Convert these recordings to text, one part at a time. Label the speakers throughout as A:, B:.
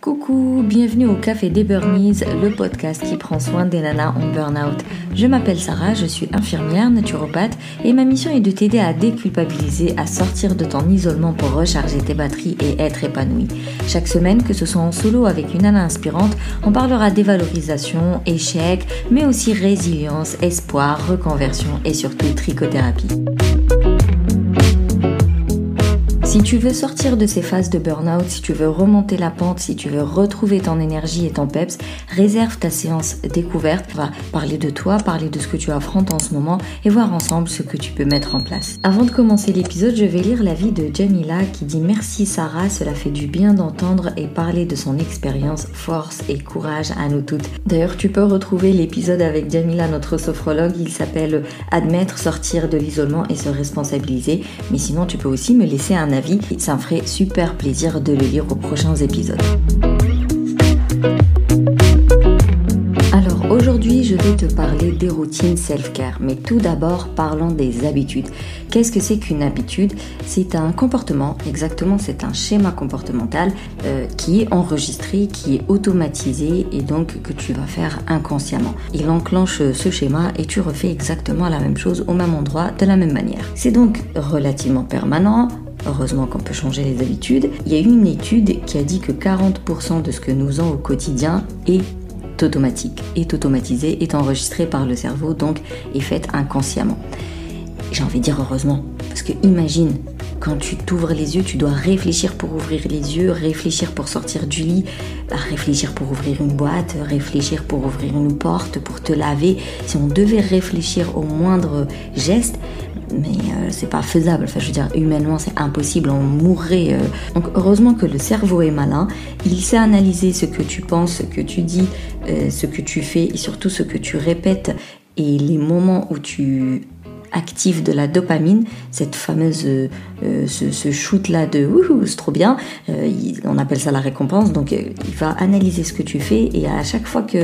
A: Coucou, bienvenue au Café des Burnies, le podcast qui prend soin des nanas en burn-out. Je m'appelle Sarah, je suis infirmière, naturopathe et ma mission est de t'aider à déculpabiliser, à sortir de ton isolement pour recharger tes batteries et être épanouie. Chaque semaine, que ce soit en solo avec une nana inspirante, on parlera dévalorisation, échec, mais aussi résilience, espoir, reconversion et surtout trichothérapie. Si tu veux sortir de ces phases de burn-out, si tu veux remonter la pente, si tu veux retrouver ton énergie et ton peps, réserve ta séance découverte. On va parler de toi, parler de ce que tu affrontes en ce moment et voir ensemble ce que tu peux mettre en place. Avant de commencer l'épisode, je vais lire l'avis de Jamila qui dit « Merci Sarah, cela fait du bien d'entendre et parler de son expérience, force et courage à nous toutes. » D'ailleurs, tu peux retrouver l'épisode avec Jamila, notre sophrologue. Il s'appelle « Admettre, sortir de l'isolement et se responsabiliser ». Mais sinon, tu peux aussi me laisser un avis. Ça me ferait super plaisir de le lire aux prochains épisodes. Alors aujourd'hui, je vais te parler des routines self-care. Mais tout d'abord, parlons des habitudes. Qu'est-ce que c'est qu'une habitude ? C'est un comportement, exactement, c'est un schéma comportemental qui est enregistré, qui est automatisé et donc que tu vas faire inconsciemment. Il enclenche ce schéma et tu refais exactement la même chose au même endroit, de la même manière. C'est donc relativement permanent. Heureusement qu'on peut changer les habitudes. Il y a eu une étude qui a dit que 40% de ce que nous faisons au quotidien est automatique, est automatisé, est enregistré par le cerveau, donc est fait inconsciemment. J'ai envie de dire heureusement, parce que imagine, quand tu t'ouvres les yeux, tu dois réfléchir pour ouvrir les yeux, réfléchir pour sortir du lit, réfléchir pour ouvrir une boîte, réfléchir pour ouvrir une porte, pour te laver. Si on devait réfléchir au moindre geste, mais c'est pas faisable, enfin je veux dire humainement c'est impossible, on mourrait. Donc heureusement que le cerveau est malin, il sait analyser ce que tu penses, ce que tu dis, ce que tu fais et surtout ce que tu répètes et les moments où tu actives de la dopamine, cette fameuse ce shoot là de wouhou c'est trop bien, on appelle ça la récompense. Donc il va analyser ce que tu fais et à chaque fois que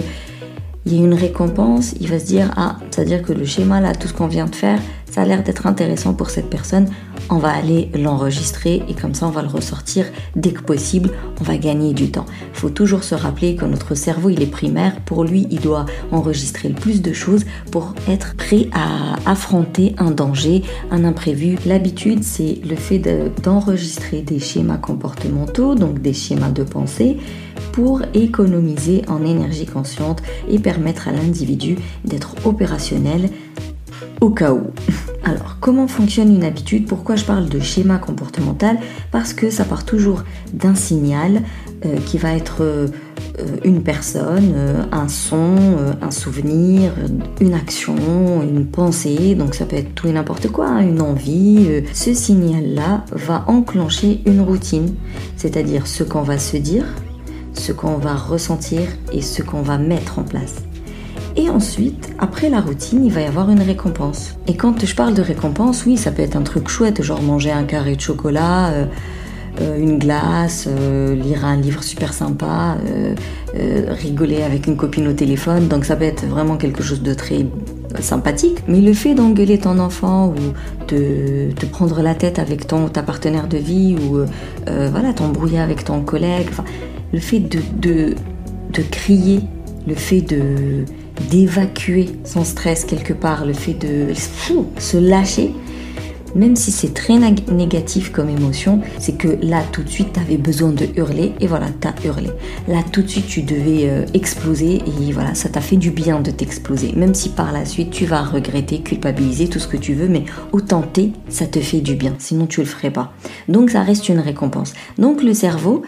A: il y a une récompense, il va se dire c'est-à-dire que le schéma là, tout ce qu'on vient de faire, ça a l'air d'être intéressant pour cette personne, on va aller l'enregistrer et comme ça on va le ressortir dès que possible, on va gagner du temps. Il faut toujours se rappeler que notre cerveau il est primaire, pour lui il doit enregistrer le plus de choses pour être prêt à affronter un danger, un imprévu. L'habitude c'est le fait d'enregistrer des schémas comportementaux, donc des schémas de pensée, pour économiser en énergie consciente et permettre à l'individu d'être opérationnel au cas où. Alors, comment fonctionne une habitude ? Pourquoi je parle de schéma comportemental ? Parce que ça part toujours d'un signal qui va être une personne, un son, un souvenir, une action, une pensée, donc ça peut être tout et n'importe quoi, une envie. Ce signal-là va enclencher une routine, c'est-à-dire ce qu'on va se dire, ce qu'on va ressentir et ce qu'on va mettre en place. Et ensuite, après la routine, il va y avoir une récompense. Et quand je parle de récompense, oui, ça peut être un truc chouette, genre manger un carré de chocolat, une glace, lire un livre super sympa, rigoler avec une copine au téléphone. Donc ça peut être vraiment quelque chose de très sympathique. Mais le fait d'engueuler ton enfant ou de prendre la tête avec ta partenaire de vie ou t'embrouiller avec ton collègue, le fait de crier, le fait d'évacuer son stress quelque part, le fait de se lâcher, même si c'est très négatif comme émotion, c'est que là tout de suite tu avais besoin de hurler et voilà, t'as hurlé. Là tout de suite tu devais exploser et voilà, ça t'a fait du bien de t'exploser, même si par la suite tu vas regretter, culpabiliser, tout ce que tu veux, mais au tenter, ça te fait du bien, sinon tu le ferais pas. Donc ça reste une récompense. Donc le cerveau,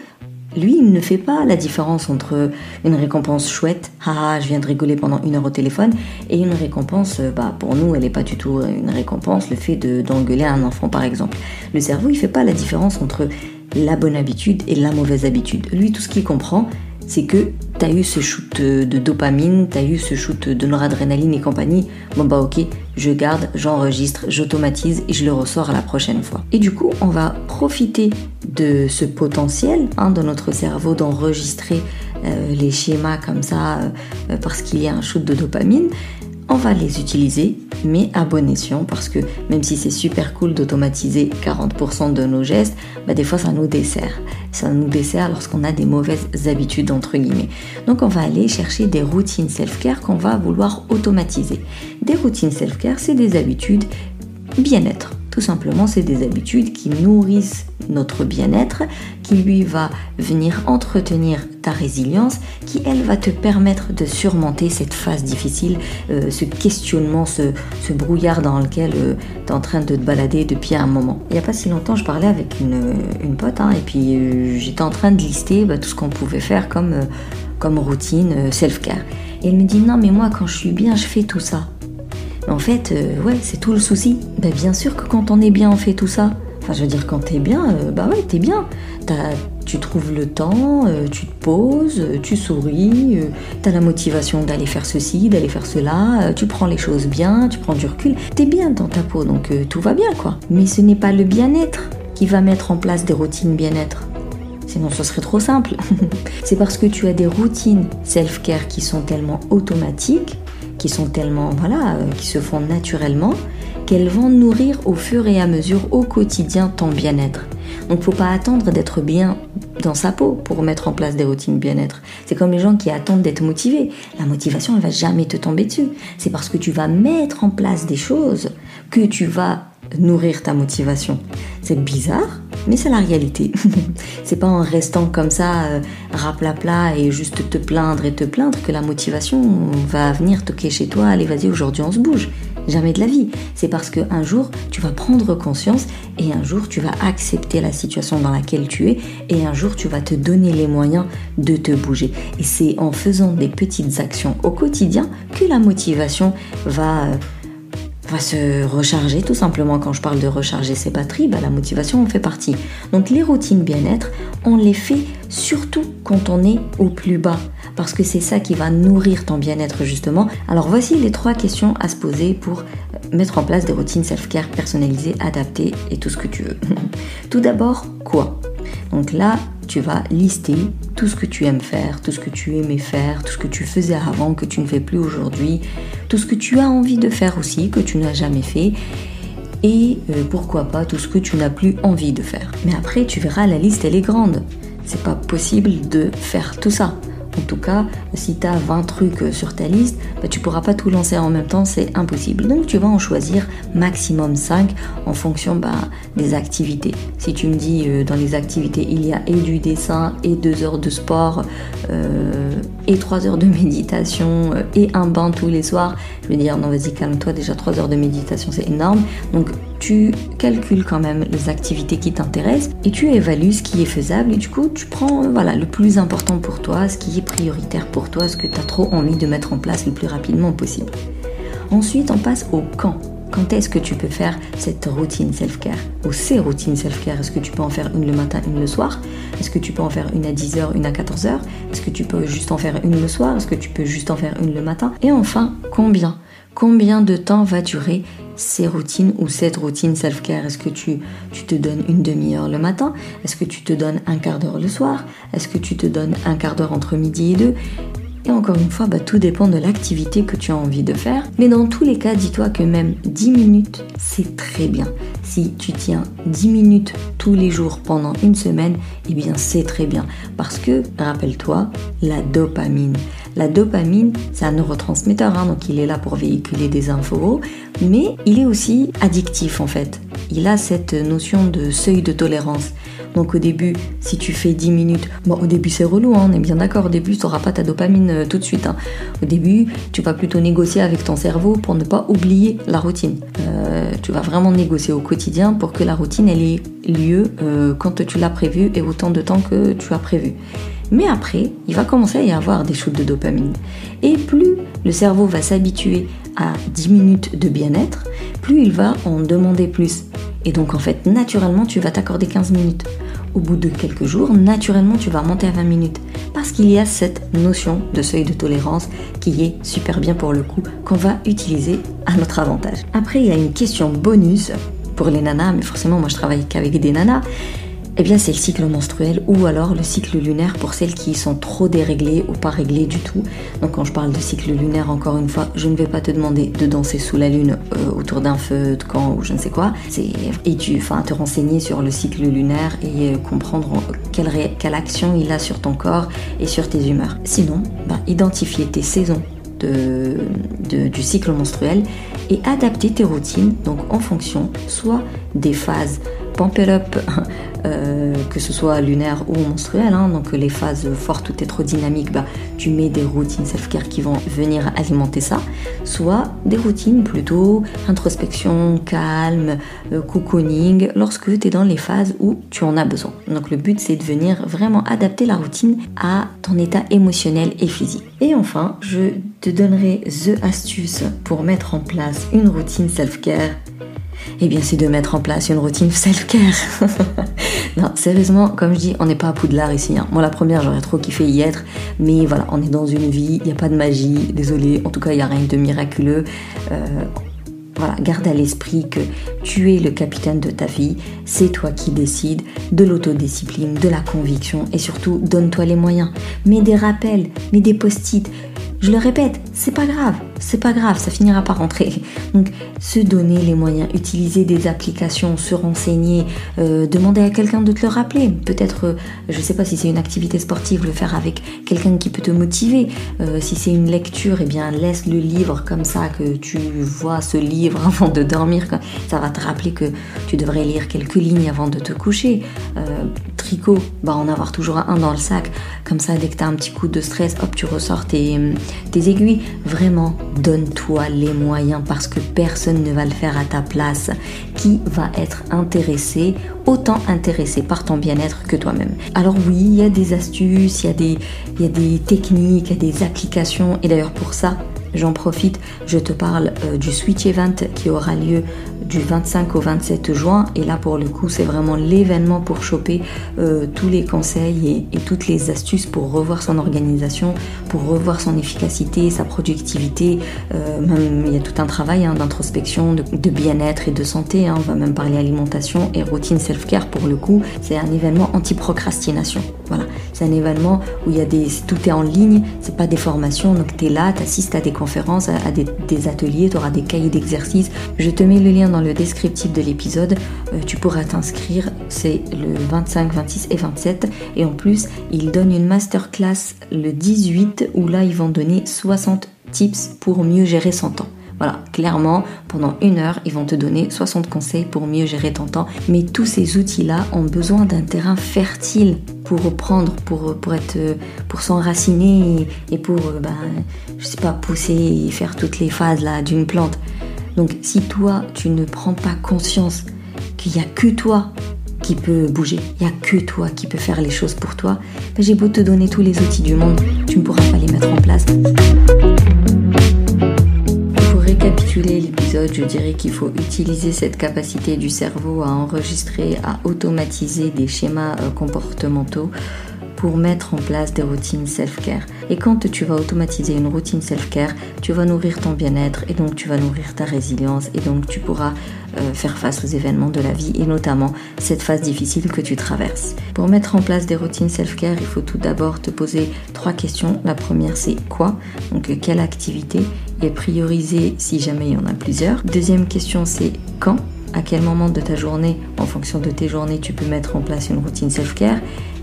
A: lui, il ne fait pas la différence entre une récompense chouette, je viens de rigoler pendant 1 heure au téléphone, et une récompense, pour nous, elle n'est pas du tout une récompense, le fait d'engueuler un enfant par exemple. Le cerveau, il fait pas la différence entre la bonne habitude et la mauvaise habitude. Lui, tout ce qu'il comprend, c'est que tu as eu ce shoot de dopamine, tu as eu ce shoot de noradrénaline et compagnie, ok, je garde, j'enregistre, j'automatise et je le ressors à la prochaine fois. Et du coup, on va profiter de ce potentiel de notre cerveau d'enregistrer les schémas comme ça parce qu'il y a un shoot de dopamine. On va les utiliser, mais à bon escient, parce que même si c'est super cool d'automatiser 40% de nos gestes, des fois ça nous dessert. Ça nous dessert lorsqu'on a des mauvaises habitudes, entre guillemets. Donc on va aller chercher des routines self-care qu'on va vouloir automatiser. Des routines self-care, c'est des habitudes bien-être. Tout simplement, c'est des habitudes qui nourrissent notre bien-être, qui lui va venir entretenir ta résilience, qui elle va te permettre de surmonter cette phase difficile, ce questionnement, ce brouillard dans lequel tu es en train de te balader depuis un moment. Il n'y a pas si longtemps, je parlais avec une pote, et puis j'étais en train de lister tout ce qu'on pouvait faire comme routine self-care. Et elle me dit, non mais moi quand je suis bien, je fais tout ça. En fait, c'est tout le souci. Bien sûr que quand on est bien, on fait tout ça. Enfin, je veux dire, quand t'es bien, t'es bien. Tu trouves le temps, tu te poses, tu souris, t'as la motivation d'aller faire ceci, d'aller faire cela, tu prends les choses bien, tu prends du recul. T'es bien dans ta peau, donc tout va bien, quoi. Mais ce n'est pas le bien-être qui va mettre en place des routines bien-être. Sinon, ce serait trop simple. C'est parce que tu as des routines self-care qui sont tellement automatiques, qui sont tellement, qui se font naturellement, qu'elles vont nourrir au fur et à mesure, au quotidien, ton bien-être. Donc, faut pas attendre d'être bien dans sa peau pour mettre en place des routines bien-être. C'est comme les gens qui attendent d'être motivés. La motivation, elle va jamais te tomber dessus. C'est parce que tu vas mettre en place des choses que tu vas nourrir ta motivation. C'est bizarre, mais c'est la réalité. C'est pas en restant comme ça, raplapla et juste te plaindre que la motivation va venir toquer chez toi. Allez, vas-y, aujourd'hui on se bouge. Jamais de la vie. C'est parce qu'un jour, tu vas prendre conscience et un jour, tu vas accepter la situation dans laquelle tu es et un jour, tu vas te donner les moyens de te bouger. Et c'est en faisant des petites actions au quotidien que la motivation va se recharger, tout simplement. Quand je parle de recharger ses batteries, la motivation en fait partie. Donc les routines bien-être, on les fait surtout quand on est au plus bas, parce que c'est ça qui va nourrir ton bien-être justement. Alors voici les 3 questions à se poser pour mettre en place des routines self-care personnalisées, adaptées et tout ce que tu veux. Tout d'abord, quoi ? Donc là, tu vas lister tout ce que tu aimes faire, tout ce que tu aimais faire, tout ce que tu faisais avant, que tu ne fais plus aujourd'hui, tout ce que tu as envie de faire aussi, que tu n'as jamais fait, et pourquoi pas tout ce que tu n'as plus envie de faire. Mais après, tu verras, la liste, elle est grande. C'est pas possible de faire tout ça. En tout cas, si tu as 20 trucs sur ta liste, tu pourras pas tout lancer en même temps, c'est impossible. Donc tu vas en choisir maximum 5 en fonction des activités. Si tu me dis dans les activités, il y a et du dessin, et 2 heures de sport, et 3 heures de méditation, et un bain tous les soirs, je vais dire non, vas-y, calme-toi, déjà 3 heures de méditation, c'est énorme. Donc tu calcules quand même les activités qui t'intéressent et tu évalues ce qui est faisable et du coup tu prends le plus important pour toi, ce qui est prioritaire pour toi, ce que tu as trop envie de mettre en place le plus rapidement possible. Ensuite on passe au quand. Quand est-ce que tu peux faire cette routine self-care ou ces routines self-care? Est-ce que tu peux en faire une le matin, une le soir? Est-ce que tu peux en faire une à 10h, une à 14h? Est-ce que tu peux juste en faire une le soir? Est-ce que tu peux juste en faire une le matin? Et enfin, combien? Combien de temps va durer ces routines ou cette routine self-care? Est-ce que tu te donnes une demi-heure le matin? Est-ce que tu te donnes un quart d'heure le soir? Est-ce que tu te donnes un quart d'heure entre midi et 2? Et encore une fois, tout dépend de l'activité que tu as envie de faire. Mais dans tous les cas, dis-toi que même 10 minutes, c'est très bien. Si tu tiens 10 minutes tous les jours pendant une semaine, eh bien c'est très bien. Parce que, rappelle-toi, la dopamine, c'est un neurotransmetteur, donc il est là pour véhiculer des infos, mais il est aussi addictif en fait. Il a cette notion de seuil de tolérance. Donc au début, si tu fais 10 minutes, au début c'est relou, on est bien d'accord, au début tu n'auras pas ta dopamine tout de suite. Au début, tu vas plutôt négocier avec ton cerveau pour ne pas oublier la routine. Tu vas vraiment négocier au quotidien pour que la routine elle ait lieu quand tu l'as prévu et autant de temps que tu as prévu. Mais après, il va commencer à y avoir des shoots de dopamine. Et plus le cerveau va s'habituer à 10 minutes de bien-être, plus il va en demander plus. Et donc en fait, naturellement, tu vas t'accorder 15 minutes. Au bout de quelques jours, naturellement, tu vas monter à 20 minutes. Parce qu'il y a cette notion de seuil de tolérance qui est super bien pour le coup, qu'on va utiliser à notre avantage. Après, il y a une question bonus pour les nanas, mais forcément, moi je travaille qu'avec des nanas. Eh bien, c'est le cycle menstruel ou alors le cycle lunaire pour celles qui sont trop déréglées ou pas réglées du tout. Donc quand je parle de cycle lunaire, encore une fois, je ne vais pas te demander de danser sous la lune autour d'un feu de camp ou je ne sais quoi. Te renseigner sur le cycle lunaire et comprendre quelle action il a sur ton corps et sur tes humeurs. Sinon, identifier tes saisons du cycle menstruel et adapter tes routines donc en fonction soit des phases pump it up, que ce soit lunaire ou menstruel, donc les phases fortes où tu es trop dynamique, tu mets des routines self-care qui vont venir alimenter ça, soit des routines plutôt introspection, calme, cocooning, lorsque tu es dans les phases où tu en as besoin. Donc le but c'est de venir vraiment adapter la routine à ton état émotionnel et physique. Et enfin, je te donnerai the astuce pour mettre en place une routine self-care. Eh bien, c'est de mettre en place une routine self-care. Non, sérieusement, comme je dis, on n'est pas à Poudlard ici. Moi, la première, j'aurais trop kiffé y être. Mais voilà, on est dans une vie, il n'y a pas de magie. Désolée, en tout cas, il n'y a rien de miraculeux. Garde à l'esprit que tu es le capitaine de ta vie. C'est toi qui décides, de l'autodiscipline, de la conviction. Et surtout, donne-toi les moyens. Mets des rappels, mets des post-it. Je le répète, c'est pas grave, ça finira par rentrer. Donc, se donner les moyens, utiliser des applications, se renseigner, demander à quelqu'un de te le rappeler. Peut-être, je sais pas si c'est une activité sportive, le faire avec quelqu'un qui peut te motiver. Si c'est une lecture, eh bien, laisse le livre comme ça, que tu vois ce livre avant de dormir. Ça va te rappeler que tu devrais lire quelques lignes avant de te coucher. Tricot, en avoir toujours un dans le sac. Comme ça, dès que tu as un petit coup de stress, hop, tu ressors tes aiguilles. Vraiment, donne-toi les moyens parce que personne ne va le faire à ta place. Qui va être autant intéressé par ton bien-être que toi-même. Alors oui, il y a des astuces, il y a des techniques, il y a des applications. Et d'ailleurs pour ça, j'en profite, je te parle du Switch Event qui aura lieu du 25 au 27 juin. Et là, pour le coup, c'est vraiment l'événement pour choper tous les conseils et toutes les astuces pour revoir son organisation, pour revoir son efficacité, sa productivité. Même, il y a tout un travail d'introspection, de bien-être et de santé. On va même parler alimentation et routine self-care. Pour le coup, c'est un événement anti-procrastination. Voilà, c'est un événement où tout est en ligne, c'est pas des formations. Donc, tu es là, tu assistes à des conférences, à des ateliers, tu auras des cahiers d'exercices. Je te mets le lien dans le descriptif de l'épisode, tu pourras t'inscrire, c'est le 25, 26 et 27 et en plus ils donnent une masterclass le 18 où là ils vont donner 60 tips pour mieux gérer son temps. Voilà, clairement, pendant 1 heure, ils vont te donner 60 conseils pour mieux gérer ton temps. Mais tous ces outils-là ont besoin d'un terrain fertile pour reprendre, pour s'enraciner et pour, pousser et faire toutes les phases là d'une plante. Donc, si toi, tu ne prends pas conscience qu'il n'y a que toi qui peut bouger, il n'y a que toi qui peut faire les choses pour toi, j'ai beau te donner tous les outils du monde, tu ne pourras pas les mettre en place. Pour récapituler l'épisode, je dirais qu'il faut utiliser cette capacité du cerveau à enregistrer, à automatiser des schémas comportementaux pour mettre en place des routines self-care. Et quand tu vas automatiser une routine self-care, tu vas nourrir ton bien-être et donc tu vas nourrir ta résilience et donc tu pourras faire face aux événements de la vie et notamment cette phase difficile que tu traverses. Pour mettre en place des routines self-care, il faut tout d'abord te poser 3 questions. La première, c'est quoi ? Donc quelle activité ? Et prioriser si jamais il y en a plusieurs. Deuxième question, c'est quand ? À quel moment de ta journée, en fonction de tes journées, tu peux mettre en place une routine self-care ?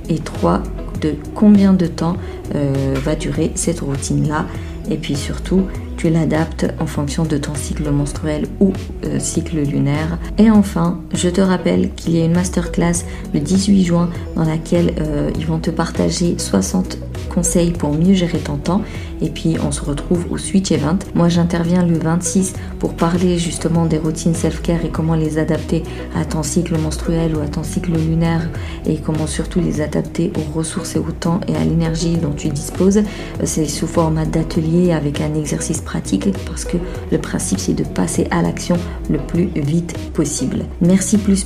A: Et 3, de combien de temps va durer cette routine-là. Et puis surtout, tu l'adaptes en fonction de ton cycle menstruel ou cycle lunaire. Et enfin, je te rappelle qu'il y a une masterclass le 18 juin dans laquelle ils vont te partager 60 conseils pour mieux gérer ton temps. Et puis on se retrouve au Switch Event. Moi j'interviens le 26 pour parler justement des routines self-care et comment les adapter à ton cycle menstruel ou à ton cycle lunaire et comment surtout les adapter aux ressources et au temps et à l'énergie dont tu disposes. C'est sous format d'atelier avec un exercice pratique parce que le principe c'est de passer à l'action le plus vite possible. Merci plus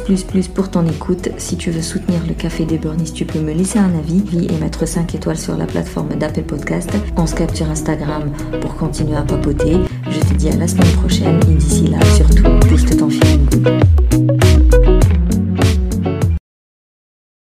A: pour ton écoute. Si tu veux soutenir le Café des Burnies, tu peux me laisser un avis et mettre 5 étoiles sur la plateforme d'Apple Podcast. On se capte sur Instagram pour continuer à papoter. Je te dis à la semaine prochaine et d'ici là, surtout, booste ton feeling good.